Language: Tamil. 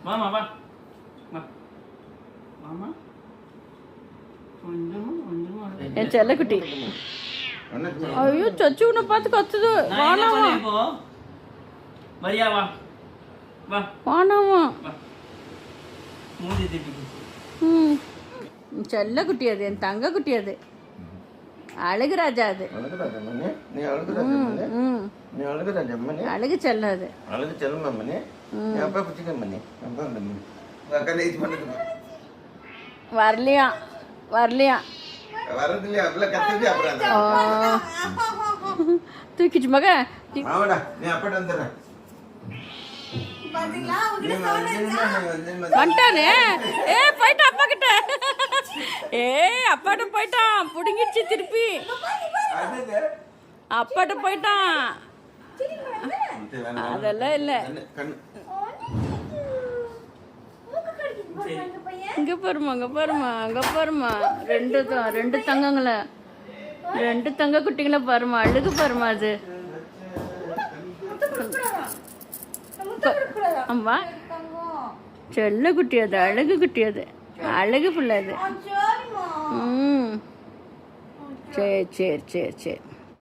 மாமா வா மாமா என் செல்லக்குட்டி. ஐயோ சச்சு உன்னை பார்த்து கத்துது. வானாமா மரியா வா வா வானாமா. மூஞ்சி திருப்பி. செல்லக்குட்டி அது, என் தங்க குட்டி அது, அழகு ராஜா அது. அழகு செல்லம் அது. அழகு செல்லம் மணி. அப்பா பிடிச்சிக்க மணி. வரலையா வரலையா வரதுலையா அப்பல கத்துது. அப்புறம் தூக்கிச்சு மக. ஆமாடா நீ அப்பட வந்துடுறேன். வந்துட்டானே. ஏ போயிட்டான் அப்பா கிட்ட. ஏ அப்பாட்ட போயிட்டான். புடுங்கிடுச்சு திருப்பி. அப்பாட்ட போயிட்டான். அதெல்லாம் இல்ல. இங்க பாருமா அங்க பாருமா அங்க பாருமா. ரெண்டு தங்கங்கள, ரெண்டு தங்க குட்டிங்கள பாருமா. அழுகு பாருமா அது. அம்மா செல்ல குட்டி அது, அழகு குட்டி அது, அழகு பிள்ளை அது. சரி சரி சரி சரி.